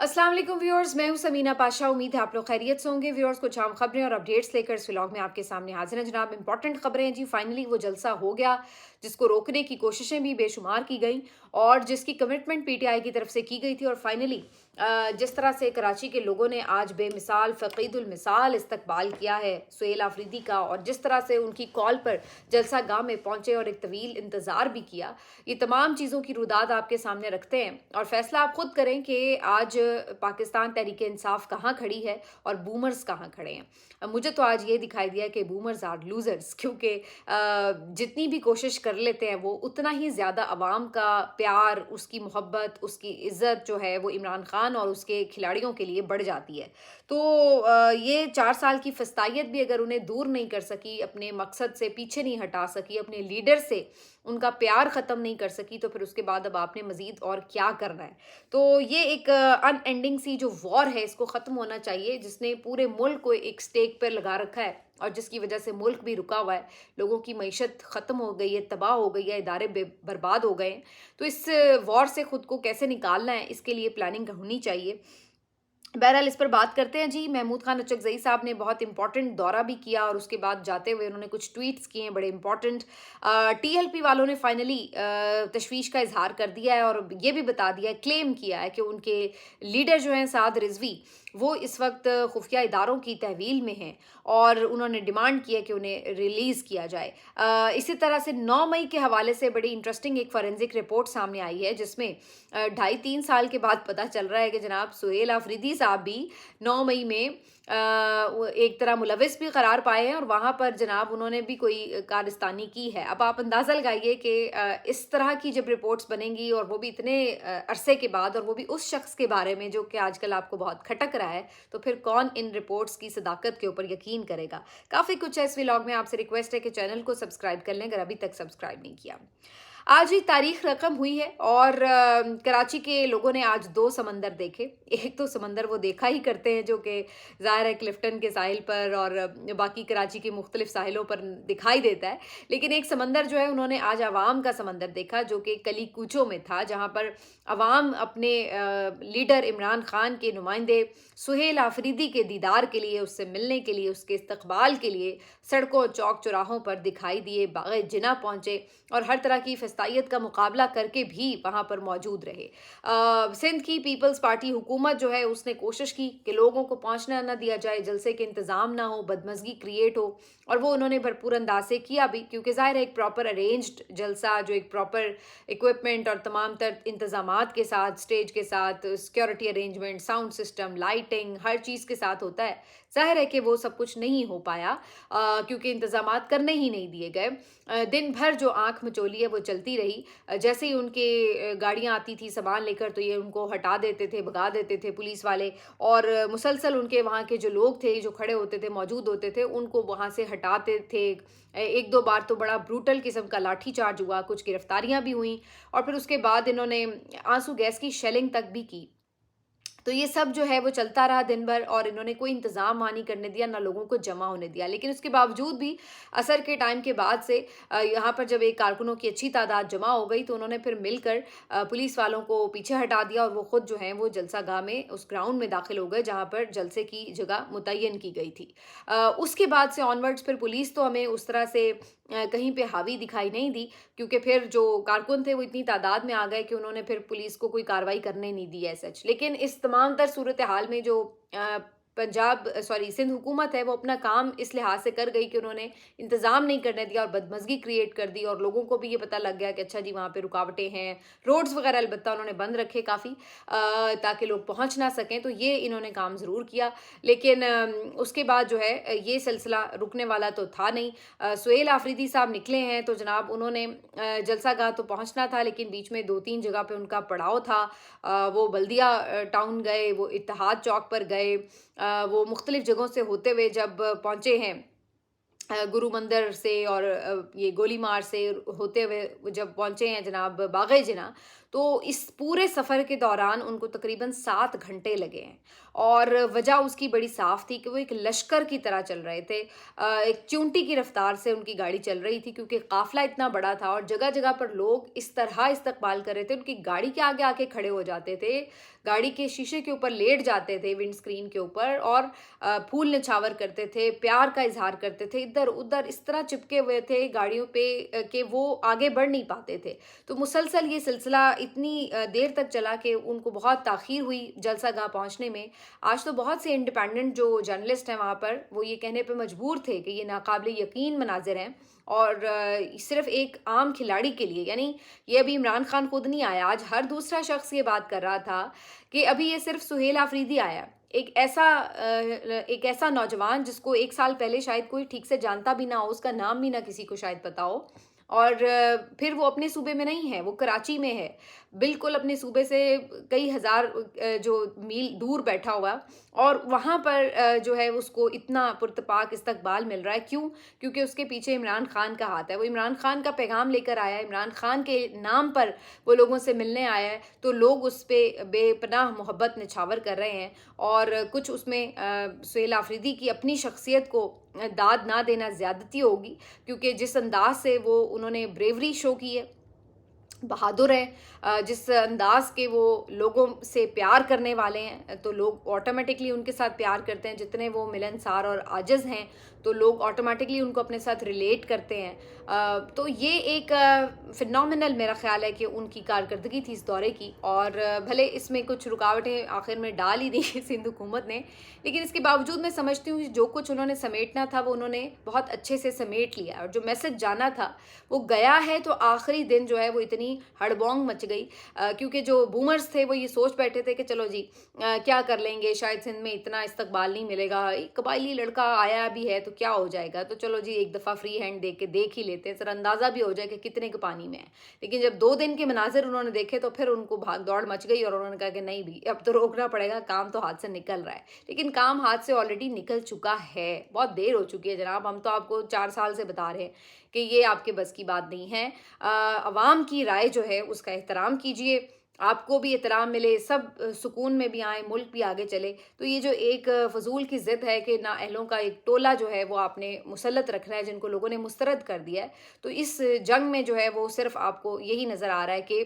अस्सलाम वालेकुम व्यूअर्स, मैं हूं समीना पाशा। उम्मीद है आप लोग खैरियत से होंगे। व्यूअर्स, कुछ आम खबरें और अपडेट्स लेकर इस व्लॉग में आपके सामने हाजिर हैं जनाब। इंपॉर्टेंट खबरें हैं जी। फाइनली वो जलसा हो गया जिसको रोकने की कोशिशें भी बेशुमार की गई और जिसकी कमिटमेंट पीटीआई की तरफ से की गई थी। और फाइनली जिस तरह से कराची के लोगों ने आज बेमिसाल फ़कीदुल मिसाल इस्तकबाल किया है सुहेल आफरीदी का, और जिस तरह से उनकी कॉल पर जलसा गाह में पहुंचे और एक तवील इंतज़ार भी किया, ये तमाम चीज़ों की रुदाद आपके सामने रखते हैं और फैसला आप खुद करें कि आज पाकिस्तान तहरीक इंसाफ कहाँ खड़ी है और बूमर्स कहाँ खड़े हैं। मुझे तो आज ये दिखाई दिया कि बूमर्स आर लूजर्स, क्योंकि जितनी भी कोशिश कर लेते हैं वो उतना ही ज़्यादा अवाम का प्यार, उसकी मोहब्बत, उसकी इज़्ज़त जो है वो इमरान खान और उसके खिलाड़ियों के लिए बढ़ जाती है। तो ये 4 साल की फस्तायत भी अगर उन्हें दूर नहीं कर सकी, अपने मकसद से पीछे नहीं हटा सकी, अपने लीडर से उनका प्यार ख़त्म नहीं कर सकी, तो फिर उसके बाद अब आपने मज़ीद और क्या करना है। तो ये एक अनएंडिंग सी जो वॉर है, इसको ख़त्म होना चाहिए, जिसने पूरे मुल्क को एक स्टेक पर लगा रखा है और जिसकी वजह से मुल्क भी रुका हुआ है। लोगों की मईशत ख़त्म हो गई है, तबाह हो गई है, इदारे बर्बाद हो गए हैं। तो इस वॉर से ख़ुद को कैसे निकालना है, इसके लिए प्लानिंग होनी चाहिए। बहरहाल इस पर बात करते हैं जी। महमूद खान अचकज़ई साहब ने बहुत इंपॉर्टेंट दौरा भी किया और उसके बाद जाते हुए उन्होंने कुछ ट्वीट्स किए हैं बड़े इंपॉर्टेंट। टीएलपी वालों ने फाइनली तशवीश का इजहार कर दिया है और ये भी बता दिया है, क्लेम किया है कि उनके लीडर जो हैं साद रिजवी, वो इस वक्त खुफिया इदारों की तहवील में हैं और उन्होंने डिमांड की है कि उन्हें रिलीज़ किया जाए। इसी तरह से 9 मई के हवाले से बड़ी इंटरेस्टिंग एक फॉरेंसिक रिपोर्ट सामने आई है, जिसमें 2.5-3 साल के बाद पता चल रहा है कि जनाब सुहेल आफरीदी साहब भी 9 मई में वो एक तरह मुलविस भी करार पाए हैं और वहाँ पर जनाब उन्होंने भी कोई कारस्तानी की है। अब आप अंदाज़ा लगाइए कि इस तरह की जब रिपोर्ट्स बनेंगी और वो भी इतने अरसे के बाद, और वो भी उस शख्स के बारे में जो कि आजकल आपको बहुत खटक रहा है, तो फिर कौन इन रिपोर्ट्स की सदाकत के ऊपर यकीन करेगा। काफ़ी कुछ है इस व्लॉग में। आपसे रिक्वेस्ट है कि चैनल को सब्सक्राइब कर लें अगर अभी तक सब्सक्राइब नहीं किया। आज ही तारीख रकम हुई है और कराची के लोगों ने आज 2 समंदर देखे। एक तो समंदर वो देखा ही करते हैं जो कि ज़ाहिर है क्लिफ्टन के साहिल पर और बाकी कराची के मुख्तलिफ साहिलों पर दिखाई देता है। लेकिन एक समंदर जो है, उन्होंने आज अवाम का समंदर देखा जो कि कली कूचों में था, जहाँ पर अवाम अपने लीडर इमरान खान के नुमाइंदे सुहेल आफरीदी के दीदार के लिए, उससे मिलने के लिए, उसके इस्तकबाल के लिए सड़कों चौक चौराहों पर दिखाई दिए, बाग़े जिना पहुँचे और हर तरह की फस्तायत का मुकाबला करके भी वहाँ पर मौजूद रहे। सिंध की पीपल्स पार्टी हुकूमत जो है, उसने कोशिश की कि लोगों को पहुँचना ना दिया जाए, जलसे के इंतज़ाम ना हो, बदमज़गी क्रिएट हो, और वो उन्होंने भरपूर अंदाज से किया भी, क्योंकि ज़ाहिर है एक प्रॉपर अरेंज्ड जलसा जो एक प्रॉपर इक्विपमेंट और तमाम तर इंतज़ामात के साथ, स्टेज के साथ, security arrangement, sound system, lighting, हर चीज़ के साथ होता है। ज़ाहिर है कि वो सब कुछ नहीं हो पाया क्योंकि इंतज़ामात करने ही नहीं दिए गए। दिन भर जो आँख मचोली है वो चलती रही। जैसे ही उनके गाड़ियाँ आती थी सामान लेकर, तो ये उनको हटा देते थे, भगा देते थे पुलिस वाले, और मुसलसल उनके वहाँ के जो लोग थे, जो खड़े होते थे, मौजूद होते थे, उनको वहाँ से हटाते थे। 1-2 बार तो बड़ा ब्रूटल किस्म का लाठी चार्ज हुआ, कुछ गिरफ्तारियाँ भी हुईं और फिर उसके बाद इन्होंने आंसू गैस की शेलिंग तक भी की। तो ये सब जो है वो चलता रहा दिन भर और इन्होंने कोई इंतज़ाम वहाँ नहीं करने दिया, ना लोगों को जमा होने दिया। लेकिन उसके बावजूद भी असर के टाइम के बाद से यहाँ पर जब एक कारकुनों की अच्छी तादाद जमा हो गई, तो उन्होंने फिर मिलकर पुलिस वालों को पीछे हटा दिया और वो खुद जो हैं वो जलसा गाह में, उस ग्राउंड में दाखिल हो गए जहाँ पर जलसे की जगह मुतय्यन की गई थी। उसके बाद से ऑनवर्ड्स फिर पुलिस तो हमें उस तरह से कहीं पे हावी दिखाई नहीं दी, क्योंकि फिर जो कारकुन थे वो इतनी तादाद में आ गए कि उन्होंने फिर पुलिस को कोई कार्रवाई करने नहीं दी है सच। लेकिन इस तमाम तर सूरत हाल में जो सिंध हुकूमत है, वो अपना काम इस लिहाज से कर गई कि उन्होंने इंतज़ाम नहीं करने दिया और बदमज़गी क्रिएट कर दी, और लोगों को भी ये पता लग गया कि अच्छा जी वहाँ पे रुकावटें हैं। रोड्स वगैरह अलबत्ता उन्होंने बंद रखे काफ़ी ताकि लोग पहुँच ना सकें, तो ये इन्होंने काम ज़रूर किया। लेकिन उसके बाद जो है ये सिलसिला रुकने वाला तो था नहीं। सुहेल आफरीदी साहब निकले हैं तो जनाब उन्होंने जलसा गाह तो पहुँचना था, लेकिन बीच में 2-3 जगह पे उनका पड़ाव था। वो बल्दिया टाउन गए, वो इत्तेहाद चौक पर गए, वो मुख्तलिफ जगहों से होते हुए जब पहुँचे हैं गुरु मंदिर से और ये गोली मार से होते हुए जब पहुँचे हैं जनाब बाग़े जिना, तो इस पूरे सफ़र के दौरान उनको तकरीबन 7 घंटे लगे हैं और वजह उसकी बड़ी साफ़ थी कि वो एक लश्कर की तरह चल रहे थे। एक चूंटी की रफ़्तार से उनकी गाड़ी चल रही थी क्योंकि काफ़िला इतना बड़ा था और जगह-जगह पर लोग इस तरह इस्तकबाल कर रहे थे, उनकी गाड़ी के आगे आके खड़े हो जाते थे, गाड़ी के शीशे के ऊपर लेट जाते थे विंड स्क्रीन के ऊपर और फूल निछावर करते थे, प्यार का इज़हार करते थे, इधर-उधर इस तरह चिपके हुए थे गाड़ियों पे कि वो आगे बढ़ नहीं पाते थे। तो मुसलसल ये सिलसिला इतनी देर तक चला कि उनको बहुत ताख़ीर हुई जलसागाह पहुँचने में। आज तो बहुत से इंडिपेंडेंट जो जर्नलिस्ट हैं वहाँ पर, वो ये कहने पे मजबूर थे कि ये नाक़ाबिल यकीन मनाज़िर हैं और सिर्फ़ एक आम खिलाड़ी के लिए, यानी ये अभी इमरान खान खुद नहीं आया, आज हर दूसरा शख्स ये बात कर रहा था कि अभी ये सिर्फ़ सुहेल आफरीदी आया। एक ऐसा नौजवान जिसको 1 साल पहले शायद कोई ठीक से जानता भी ना हो, उसका नाम भी ना किसी को शायद पता हो और फिर वो अपने सूबे में नहीं है, वो कराची में है। बिल्कुल अपने सूबे से कई हज़ार जो मील दूर बैठा हुआ और वहाँ पर जो है उसको इतना पुरतपाक इस्तकबाल मिल रहा है। क्यों? क्योंकि उसके पीछे इमरान खान का हाथ है। वो इमरान खान का पैगाम लेकर आया है, इमरान खान के नाम पर वो लोगों से मिलने आया है, तो लोग उस पे बेपनाह मोहब्बत निछावर कर रहे हैं और कुछ उसमें सुहेल आफरीदी की अपनी शख्सियत को दाद ना देना ज़्यादती होगी क्योंकि जिस अंदाज़ से वो उन्होंने ब्रेवरी शो की है, बहादुर हैं, जिस अंदाज़ के वो लोगों से प्यार करने वाले हैं, तो लोग ऑटोमेटिकली उनके साथ प्यार करते हैं। जितने वो मिलनसार और आजिज़ हैं, तो लोग ऑटोमेटिकली उनको अपने साथ रिलेट करते हैं। तो ये एक फ़िनोमिनल मेरा ख़्याल है कि उनकी कारकर्दगी थी इस दौरे की और भले इसमें कुछ रुकावटें आखिर में डाल ही दी सिंध हुकूमत ने, लेकिन इसके बावजूद मैं समझती हूँ कि जो कुछ उन्होंने समेटना था वो उन्होंने बहुत अच्छे से समेट लिया और जो मैसेज जाना था वो गया है। तो आखिरी दिन जो है वो इतनी हड़बोंग मच गई क्योंकि जो बूमर्स थे वो ये सोच बैठे थे कि चलो जी क्या कर लेंगे, शायद सिंध में इतना इस्तकबाल नहीं मिलेगा, एक कबायली लड़का आया भी है तो क्या हो जाएगा, तो चलो जी एक दफ़ा फ्री हैंड दे के देख ही लेते हैं, सर अंदाज़ा भी हो जाए कि कितने के पानी में है। लेकिन जब 2 दिन के मनाजिर उन्होंने देखे तो फिर उनको भाग दौड़ मच गई और उन्होंने कहा कि नहीं भी अब तो रोकना पड़ेगा, काम तो हाथ से निकल रहा है। लेकिन काम हाथ से ऑलरेडी निकल चुका है, बहुत देर हो चुकी है जनाब, हम तो आपको 4 साल से बता रहे हैं कि ये आपके बस की बात नहीं है। अवाम की राय जो है उसका एहतराम कीजिए, आपको भी एहतराम मिले, सब सुकून में भी आएँ, मुल्क भी आगे चले। तो ये जो एक फ़ज़ूल की ज़िद है कि नाअहलों का एक टोला जो है वो आपने मुसल्लत रखना है, जिनको लोगों ने मुस्तरद कर दिया है। तो इस जंग में जो है वो सिर्फ़ आपको यही नज़र आ रहा है कि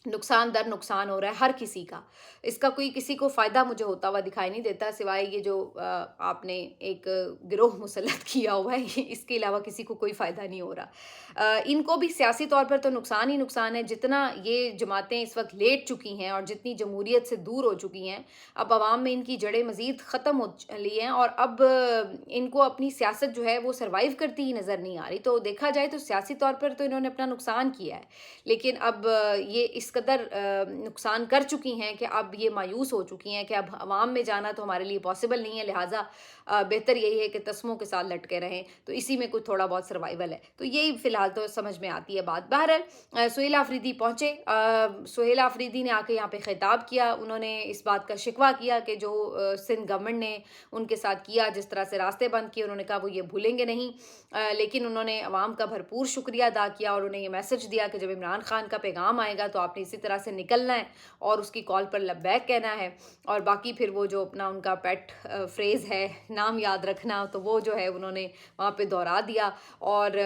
नुकसान दर नुकसान हो रहा है हर किसी का। इसका कोई किसी को फ़ायदा मुझे होता हुआ दिखाई नहीं देता सिवाय ये जो आपने एक गिरोह मुसल्लत किया हुआ है, इसके अलावा किसी को कोई फ़ायदा नहीं हो रहा। इनको भी सियासी तौर पर तो नुकसान ही नुकसान है, जितना ये जमातें इस वक़्त लेट चुकी हैं और जितनी जमहूरियत से दूर हो चुकी हैं, अब अवाम में इनकी जड़ें मज़ीद ख़त्म हो ली हैं और अब इनको अपनी सियासत जो है वो सर्वाइव करती ही नज़र नहीं आ रही। तो देखा जाए तो सियासी तौर पर तो इन्होंने अपना नुकसान किया है, लेकिन अब ये इस कदर नुकसान कर चुकी हैं कि अब ये मायूस हो चुकी हैं कि अब अवाम में जाना तो हमारे लिए पॉसिबल नहीं है, लिहाजा बेहतर यही है कि तस्मों के साथ लटके रहें, तो इसी में कुछ थोड़ा बहुत सर्वाइवल है। तो यही फ़िलहाल तो समझ में आती है बात। बहरहाल सुहेल आफरीदी पहुँचे, सुहेल आफरीदी ने आके यहाँ पे खिताब किया, उन्होंने इस बात का शिकवा किया कि जो सिंध गवर्नमेंट ने उनके साथ किया, जिस तरह से रास्ते बंद किए, उन्होंने कहा वो ये भूलेंगे नहीं। लेकिन उन्होंने अवाम का भरपूर शुक्रिया अदा किया और उन्हें ये मैसेज दिया कि जब इमरान खान का पैगाम आएगा तो आपने इसी तरह से निकलना है और उसकी कॉल पर लब्बैक कहना है और बाकी फिर वो जो अपना उनका पेट फ्रेज़ है, नाम याद रखना, तो वो जो है उन्होंने वहाँ पे दोहरा दिया और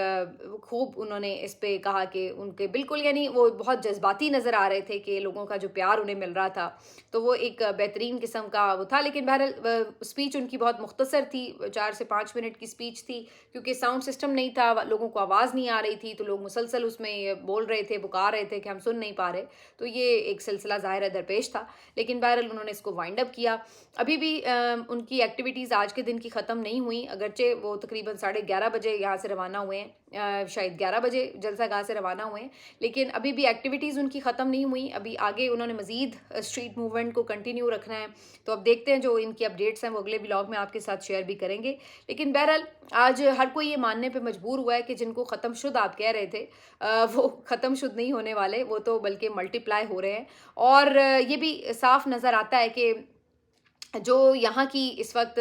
खूब उन्होंने इस पे कहा कि उनके बिल्कुल यानी वो बहुत जज्बाती नज़र आ रहे थे कि लोगों का जो प्यार उन्हें मिल रहा था, तो वो एक बेहतरीन किस्म का वो था। लेकिन बहरहाल स्पीच उनकी बहुत मुख्तसर थी, 4 से 5 मिनट की स्पीच थी क्योंकि साउंड सिस्टम नहीं था, लोगों को आवाज़ नहीं आ रही थी, तो लोग मुसलसल उसमें बोल रहे थे, पुकार रहे थे कि हम सुन नहीं पा रहे। तो ये एक सिलसिला ज़ाहिर है दरपेश था, लेकिन बहरहाल उन्होंने इसको वाइंड अप किया। अभी भी उनकी एक्टिविटीज़ आज के दिन की ख़त्म नहीं हुई, अगरचे वो तकरीबन 11:30 बजे यहाँ से रवाना हुए हैं, शायद 11 बजे जलसागाह से रवाना हुए हैं, लेकिन अभी भी एक्टिविटीज़ उनकी ख़त्म नहीं हुई। अभी आगे उन्होंने मज़ीद स्ट्रीट मूवमेंट को कंटिन्यू रखना है, तो अब देखते हैं जो इनकी अपडेट्स हैं वो अगले व्लॉग में आपके साथ शेयर भी करेंगे। लेकिन बहरहाल आज हर कोई ये मानने पे मजबूर हुआ है कि जिनको ख़त्मशुद आप कह रहे थे वो ख़त्मशुद नहीं होने वाले, वो तो बल्कि मल्टीप्लाई हो रहे हैं और ये भी साफ नज़र आता है कि जो यहाँ की इस वक्त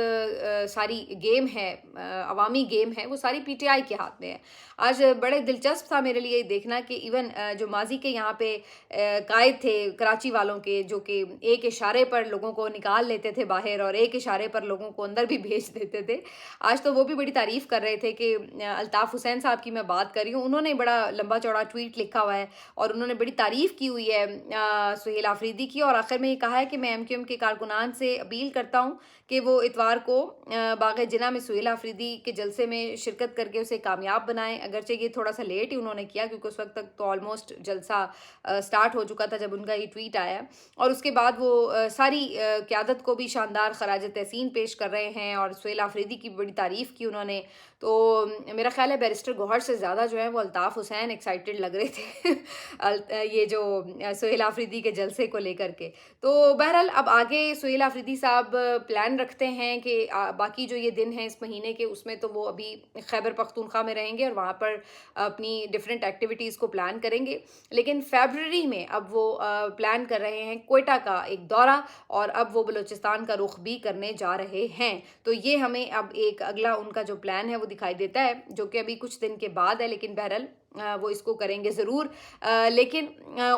सारी गेम है, अवामी गेम है, वो सारी पीटीआई के हाथ में है। आज बड़े दिलचस्प था मेरे लिए ये देखना कि इवन जो माजी के यहाँ पे कायद थे कराची वालों के, जो कि एक इशारे पर लोगों को निकाल लेते थे बाहर और एक इशारे पर लोगों को अंदर भी भेज देते थे, आज तो वो भी बड़ी तारीफ़ कर रहे थे कि अल्ताफ़ हुसैन साहब की मैं बात कर रही हूँ, उन्होंने बड़ा लंबा चौड़ा ट्वीट लिखा हुआ है और उन्होंने बड़ी तारीफ़ की हुई है सुहेल आफरीदी की, और आखिर में ये कहा है कि मैं एमक्यूएम के कारकुनान से अपील करता हूँ कि वो इतवार को बाग़ जिना में सुहेल आफरीदी के जलसे में शिरकत करके उसे कामयाब बनाएं। अगरचे ये थोड़ा सा लेट ही उन्होंने किया, क्योंकि उस वक्त तक तो ऑलमोस्ट जलसा स्टार्ट हो चुका था जब उनका ये ट्वीट आया, और उसके बाद वो सारी क़यादत को भी शानदार खराज तहसीन पेश कर रहे हैं और सुहेल आफरीदी की बड़ी तारीफ़ की उन्होंने। तो मेरा ख्याल है बैरिस्टर गौहर से ज़्यादा जो है वो अल्ताफ़ हुसैन एक्साइटेड लग रहे थे ये जो सुहेल आफरीदी के जलसे को लेकर के। तो बहरहाल अब आगे सुहेल आफरीदी साहब प्लान रखते हैं कि बाकी जो ये दिन हैं इस महीने के, उसमें तो वो अभी खैबर पख्तूनख्वा में रहेंगे और वहाँ पर अपनी डिफरेंट एक्टिविटीज़ को प्लान करेंगे। लेकिन फ़रवरी में अब वो प्लान कर रहे हैं कोयटा का एक दौरा, और अब वो बलूचिस्तान का रुख भी करने जा रहे हैं। तो ये हमें अब एक अगला उनका जो प्लान है वो दिखाई देता है, जो कि अभी कुछ दिन के बाद है, लेकिन बहरहाल वो इसको करेंगे ज़रूर। लेकिन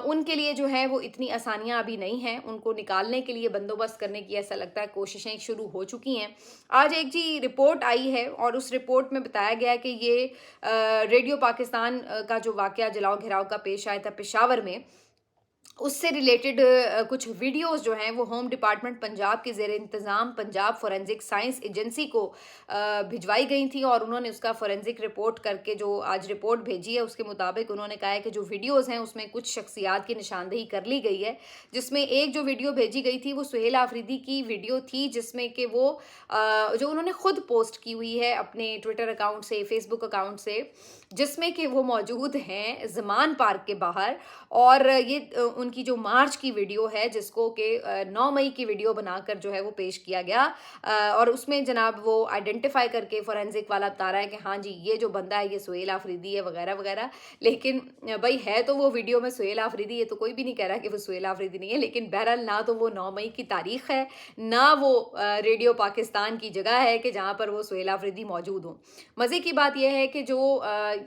उनके लिए जो है वो इतनी आसानियाँ अभी नहीं हैं, उनको निकालने के लिए बंदोबस्त करने की ऐसा लगता है कोशिशें शुरू हो चुकी हैं। आज एक जी रिपोर्ट आई है और उस रिपोर्ट में बताया गया कि ये रेडियो पाकिस्तान का जो वाक़या जलाओ घिराव का पेश आया था पेशावर में, उससे रिलेटेड कुछ वीडियोस जो हैं वो होम डिपार्टमेंट पंजाब के ज़ेर इंतज़ाम पंजाब फोरेंसिक साइंस एजेंसी को भिजवाई गई थी, और उन्होंने उसका फोरेंसिक रिपोर्ट करके जो आज रिपोर्ट भेजी है उसके मुताबिक उन्होंने कहा है कि जो वीडियोस हैं उसमें कुछ शख्सियात की निशानदेही कर ली गई है, जिसमें एक जो वीडियो भेजी गई थी वो सुहेल आफरीदी की वीडियो थी, जिसमें कि वो जो उन्होंने ख़ुद पोस्ट की हुई है अपने ट्विटर अकाउंट से, फेसबुक अकाउंट से, जिसमें कि वो मौजूद हैं ज़मान पार्क के बाहर, और ये उनकी जो मार्च की वीडियो है जिसको कि 9 मई की वीडियो बनाकर जो है वो पेश किया गया, और उसमें जनाब वो आइडेंटिफाई करके फोरेंसिक वाला बता रहा है कि हाँ जी ये जो बंदा है ये सुहेल आफरीदी है वगैरह वगैरह। लेकिन भाई है तो वो वीडियो में सुहेल आफरीदी, ये तो कोई भी नहीं कह रहा कि वो सुहेल आफरीदी नहीं है, लेकिन बहरहाल ना तो वो 9 मई की तारीख है, ना वो रेडियो पाकिस्तान की जगह है कि जहाँ पर वो सुहेल आफरीदी मौजूद हों। मज़े की बात यह है कि जो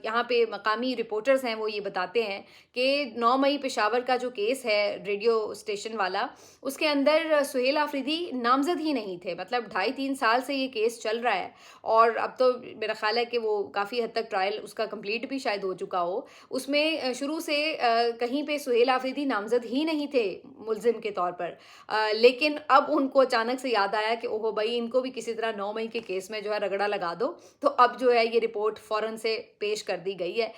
यहाँ पे मकामी रिपोर्टर्स हैं वो ये बताते हैं कि 9 मई पेशावर का जो केस है रेडियो स्टेशन वाला, उसके अंदर सुहेल आफरीदी नामजद ही नहीं थे। मतलब 2.5-3 साल से ये केस चल रहा है, और अब तो मेरा ख्याल है कि वो काफ़ी हद तक ट्रायल उसका कंप्लीट भी शायद हो चुका हो। उसमें शुरू से कहीं पे सुहेल आफरीदी नामजद ही नहीं थे मुलजिम के तौर पर, लेकिन अब उनको अचानक से याद आया कि ओहो भाई इनको भी किसी तरह 9 मई के केस में जो है रगड़ा लगा दो, तो अब जो है ये रिपोर्ट फ़ौरन से पेश कर दी गई है।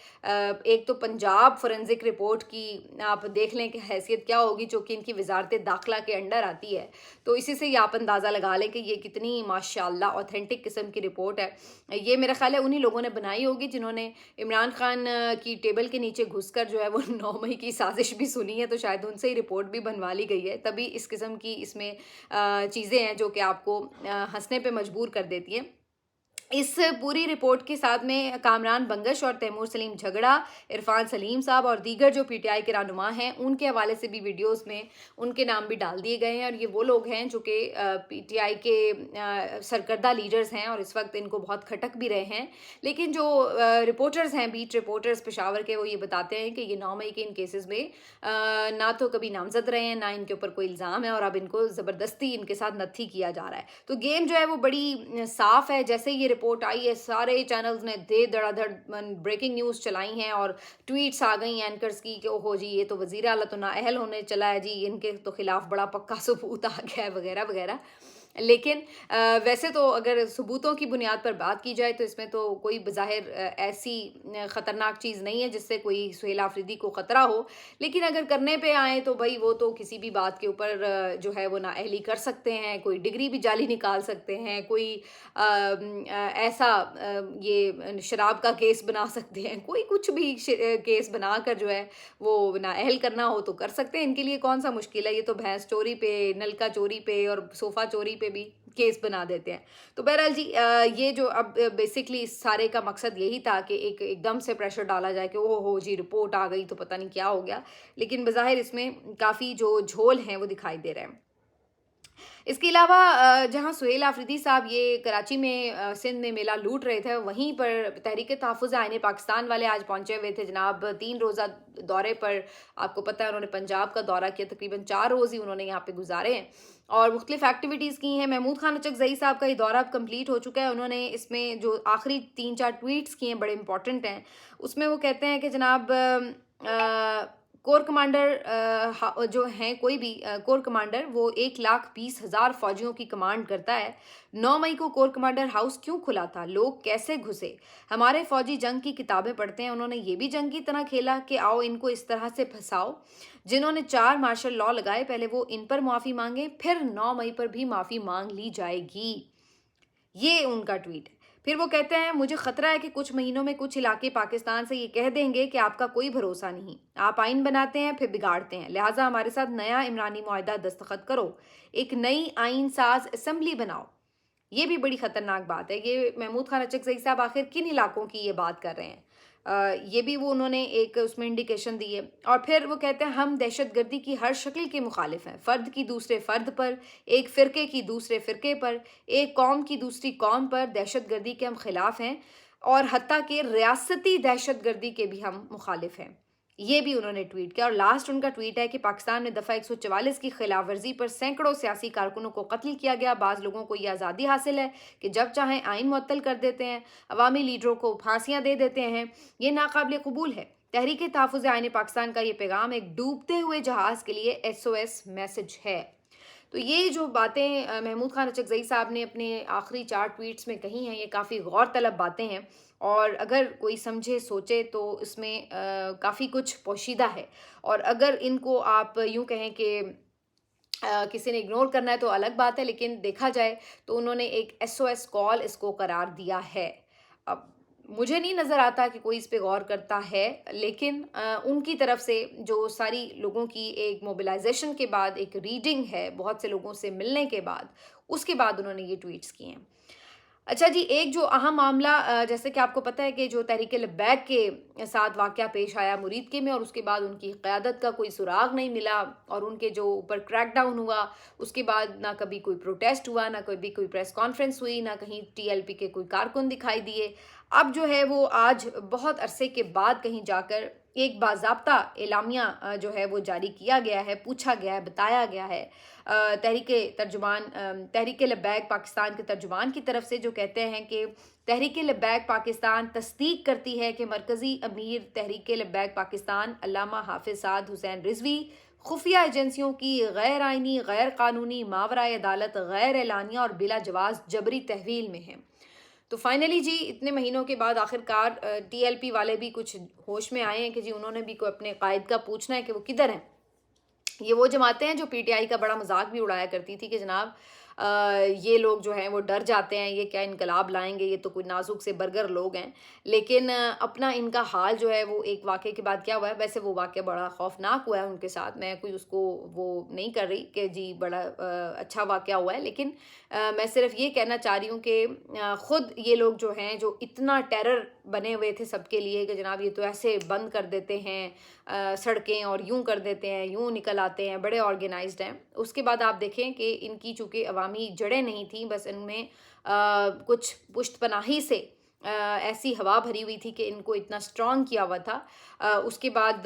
एक तो पंजाब फोरेंसिक रिपोर्ट की आप देख लें कि हैसियत क्या होगी, जो कि इनकी वजारत दाखिला के अंडर आती है, तो इसी से ही आप अंदाज़ा लगा लें कि ये कितनी माशाल्लाह ऑथेंटिक किस्म की रिपोर्ट है। ये मेरा ख्याल है उन्हीं लोगों ने बनाई होगी जिन्होंने इमरान खान की टेबल के नीचे घुसकर जो है वो 9 मई की साजिश भी सुनी है, तो शायद उनसे ही रिपोर्ट भी बनवा ली गई है, तभी इस किस्म की इसमें चीज़ें हैं जो कि आपको हंसने पे मजबूर कर देती हैं। इस पूरी रिपोर्ट के साथ में कामरान बंगश और तैमूर सलीम झगड़ा, इरफान सलीम साहब और दीगर जो पीटीआई के रहनुमा हैं उनके हवाले से भी वीडियोस में उनके नाम भी डाल दिए गए हैं, और ये वो लोग हैं जो कि पीटीआई के सरकर्दा लीडर्स हैं और इस वक्त इनको बहुत खटक भी रहे हैं। लेकिन जो रिपोर्टर्स हैं, बीट रिपोर्टर्स पेशावर के, वो ये बताते हैं कि ये 9 मई के इन केसेस में ना तो कभी नामजद रहे हैं, ना इनके ऊपर कोई इल्ज़ाम है, और अब इनको ज़बरदस्ती इनके साथ नत्थी किया जा रहा है। तो गेम जो है वो बड़ी साफ़ है। जैसे ये रिपोर्ट आई है सारे चैनल्स ने दे धड़ाधड़ ब्रेकिंग न्यूज़ चलाई हैं और ट्वीट्स आ गई एंकर्स की कि ओहो जी ये तो वज़ीर आला तो नाअहल होने चला है जी, इनके तो खिलाफ बड़ा पक्का सबूत आ गया है वगैरह वगैरह। लेकिन वैसे तो अगर सबूतों की बुनियाद पर बात की जाए तो इसमें तो कोई बज़ाहिर ऐसी ख़तरनाक चीज़ नहीं है जिससे कोई सुहेल आफरीदी को ख़तरा हो, लेकिन अगर करने पे आए तो भाई वो तो किसी भी बात के ऊपर जो है वो नाअहली कर सकते हैं, कोई डिग्री भी जाली निकाल सकते हैं, कोई ऐसा ये शराब का केस बना सकते हैं, कोई कुछ भी केस बनाकर जो है वो नाअहल करना हो तो कर सकते हैं। इनके लिए कौन सा मुश्किल है, ये तो भैंस चोरी पे, नलका चोरी पे और सोफ़ा चोरी पे भी केस बना देते हैं। तो बहरहाल जी ये जो अब बेसिकली इस सारे का मकसद यही था कि एक एकदम से प्रेशर डाला जाए कि ओह हो जी रिपोर्ट आ गई तो पता नहीं क्या हो गया, लेकिन बज़ाहिर इसमें काफ़ी जो झोल हैं वो दिखाई दे रहे हैं। इसके अलावा जहाँ सुहेल आफरीदी साहब ये कराची में सिंध में मेला लूट रहे थे, वहीं पर तहरीक तहफ़्फ़ुज़ आईन पाकिस्तान वाले आज पहुंचे हुए थे जनाब 3 रोज़ा दौरे पर। आपको पता है उन्होंने पंजाब का दौरा किया, तकरीबन 4 रोज़ ही उन्होंने यहाँ पे गुजारे हैं और मुख्तलिफ एक्टिविटीज़ की हैं। महमूद खान अचकज़ई साहब का ये दौरा अब कंप्लीट हो चुका है। उन्होंने इसमें जो आखिरी 3-4 ट्वीट्स किए हैं बड़े इंपॉर्टेंट हैं। उसमें वो कहते हैं कि जनाब कोर कमांडर जो हैं कोई भी कोर कमांडर वो 1,20,000 फौजियों की कमांड करता है। 9 मई को कोर कमांडर हाउस क्यों खुला था, लोग कैसे घुसे? हमारे फौजी जंग की किताबें पढ़ते हैं, उन्होंने ये भी जंग की तरह खेला कि आओ इनको इस तरह से फंसाओ। जिन्होंने 4 मार्शल लॉ लगाए पहले वो इन पर माफ़ी मांगे, फिर 9 मई पर भी माफ़ी मांग ली जाएगी। ये उनका ट्वीट है। फिर वो कहते हैं मुझे खतरा है कि कुछ महीनों में कुछ इलाके पाकिस्तान से ये कह देंगे कि आपका कोई भरोसा नहीं, आप आइन बनाते हैं फिर बिगाड़ते हैं, लिहाजा हमारे साथ नया इमरानी मुआहदा दस्तखत करो, एक नई आइन साज असम्बली बनाओ। ये भी बड़ी खतरनाक बात है। ये महमूद खान अचकज़ई साहब आखिर किन इलाकों की ये बात कर रहे हैं? ये भी वो उन्होंने एक उसमें इंडिकेशन दी है। और फिर वो कहते हैं हम दहशतगर्दी की हर शक्ल के मुखालिफ हैं, फ़र्द की दूसरे फ़र्द पर, एक फ़िरके की दूसरे फ़िरके पर, एक कौम की दूसरी कौम पर दहशतगर्दी के हम ख़िलाफ़ हैं और हत्ता कि रियासती दहशतगर्दी के भी हम मुखालिफ हैं। ये भी उन्होंने ट्वीट किया और लास्ट उनका ट्वीट है कि पाकिस्तान में दफ़ा 144 की खिलाफ वर्जी पर सैकड़ों सियासी कारकुनों को कत्ल किया गया। बाज़ लोगों को ये आज़ादी हासिल है कि जब चाहें आइन मुअत्तल कर देते हैं, अवामी लीडरों को फांसियाँ दे देते हैं। ये नाकाबिल कबूल है। तहरीक तहफ़्फ़ुज़ आईन पाकिस्तान का ये पैगाम एक डूबते हुए जहाज़ के लिए SOS मैसेज है। तो ये जो बातें महमूद खान अचकज़ई साहब ने अपने आखिरी 4 ट्वीट्स में कही हैं, ये काफ़ी गौर तलब बातें हैं और अगर कोई समझे सोचे तो इसमें काफ़ी कुछ पोशीदा है। और अगर इनको आप यूँ कहें कि किसी ने इग्नोर करना है तो अलग बात है, लेकिन देखा जाए तो उन्होंने एक SOS कॉल इसको करार दिया है। अब मुझे नहीं नज़र आता कि कोई इस पे गौर करता है, लेकिन उनकी तरफ से जो सारी लोगों की एक मोबिलाइजेशन के बाद एक रीडिंग है, बहुत से लोगों से मिलने के बाद, उसके बाद उन्होंने ये ट्वीट्स किए हैं। अच्छा जी, एक जो अहम मामला जैसे कि आपको पता है कि जो तहरीक लब्बैक के साथ वाक़या पेश आया मुरीद के में और उसके बाद उनकी क़यादत का कोई सुराग नहीं मिला और उनके जो ऊपर क्रैकडाउन हुआ, उसके बाद ना कभी कोई प्रोटेस्ट हुआ, ना कभी कोई प्रेस कॉन्फ्रेंस हुई, ना कहीं TLP के कोई कारकुन दिखाई दिए। अब जो है वो आज बहुत अरसे के बाद कहीं जाकर एक बाज़ाब्ता एलामिया जो है वो जारी किया गया है, पूछा गया है, बताया गया है तहरीक लब्बैक पाकिस्तान के तर्जुमान की तरफ से, जो कहते हैं कि तहरीक लब्बैक पाकिस्तान तस्दीक करती है कि मरकज़ी अमीर तहरीक लब्बैक पाकिस्तान अल्लामा हाफिज़ साद हुसैन रिजवी खुफिया एजेंसियों की गैर आइनी, गैर कानूनी, मावराए अदालत, गैर एलानिया और बिला जवाज़ जबरी तहवील में हैं। तो फाइनली जी इतने महीनों के बाद आखिरकार TLP वाले भी कुछ होश में आए हैं कि जी उन्होंने भी को अपने कायद का पूछना है कि वो किधर हैं। ये वो जमातें हैं जो PTI का बड़ा मजाक भी उड़ाया करती थी कि जनाब ये लोग जो हैं वो डर जाते हैं, ये क्या इनकलाब लाएंगे, ये तो कोई नाजुक से बर्गर लोग हैं। लेकिन अपना इनका हाल जो है वो एक वाक़े के बाद क्या हुआ है, वैसे वो वाक़या बड़ा खौफनाक हुआ है उनके साथ। मैं कोई उसको वो नहीं कर रही कि जी बड़ा अच्छा वाक़या हुआ है, लेकिन मैं सिर्फ ये कहना चाह रही हूँ कि ख़ुद ये लोग जो हैं जो इतना टेरर बने हुए थे सबके लिए कि जनाब ये तो ऐसे बंद कर देते हैं सड़कें और यूं कर देते हैं, यूं निकल आते हैं, बड़े ऑर्गेनाइज्ड हैं। उसके बाद आप देखें कि इनकी चूँकि अवामी जड़ें नहीं थी, बस इनमें कुछ पुश्तपनाही से ऐसी हवा भरी हुई थी कि इनको इतना स्ट्रॉन्ग किया हुआ था। उसके बाद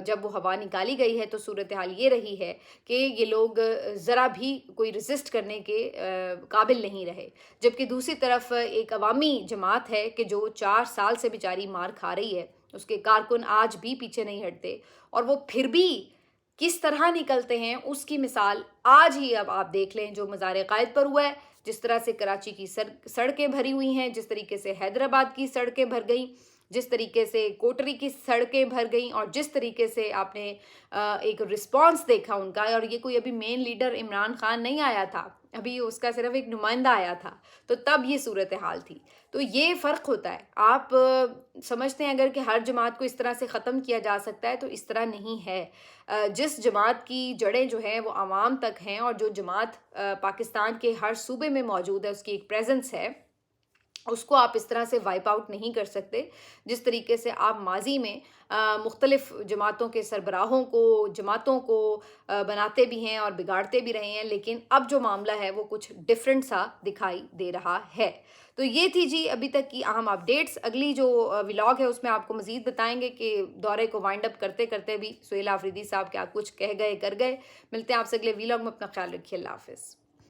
जब वो हवा निकाली गई है तो सूरत हाल ये रही है कि ये लोग ज़रा भी कोई रेजिस्ट करने के काबिल नहीं रहे। जबकि दूसरी तरफ एक अवामी जमात है कि जो 4 साल से बेचारी मार खा रही है, उसके कारकुन आज भी पीछे नहीं हटते और वो फिर भी किस तरह निकलते हैं उसकी मिसाल आज ही अब आप देख लें जो मज़ार क़ायद पर हुआ है, जिस तरह से कराची की सड़कें भरी हुई हैं, जिस तरीके से हैदराबाद की सड़कें भर गई, जिस तरीके से कोटरी की सड़कें भर गई और जिस तरीके से आपने एक रिस्पांस देखा उनका। और ये कोई अभी मेन लीडर इमरान खान नहीं आया था, अभी उसका सिर्फ एक नुमाइंदा आया था, तो तब ये सूरत हाल थी। तो ये फ़र्क होता है। आप समझते हैं अगर कि हर जमात को इस तरह से ख़त्म किया जा सकता है, तो इस तरह नहीं है। जिस जमात की जड़ें जो हैं वो आवाम तक हैं और जो जमात पाकिस्तान के हर सूबे में मौजूद है, उसकी एक प्रेजेंस है, اس کو آپ اس طرح سے وائپ آؤٹ نہیں کر سکتے جس طریقے سے آپ ماضی میں مختلف جماعتوں کے سربراہوں کو جماعتوں کو بناتے بھی ہیں اور بگاڑتے بھی رہے ہیں، لیکن اب جو معاملہ ہے وہ کچھ ڈفرینٹ سا دکھائی دے رہا ہے۔ تو یہ تھی جی ابھی تک کی اہم اپڈیٹس۔ اگلی جو ولاگ ہے اس میں آپ کو مزید بتائیں گے کہ دورے کو وائنڈ اپ کرتے کرتے بھی سہیل آفریدی صاحب کیا کچھ کہہ گئے کر گئے۔ ملتے ہیں آپ سے اگلے ولاگ میں، اپنا خیال رکھیے، اللہ حافظ۔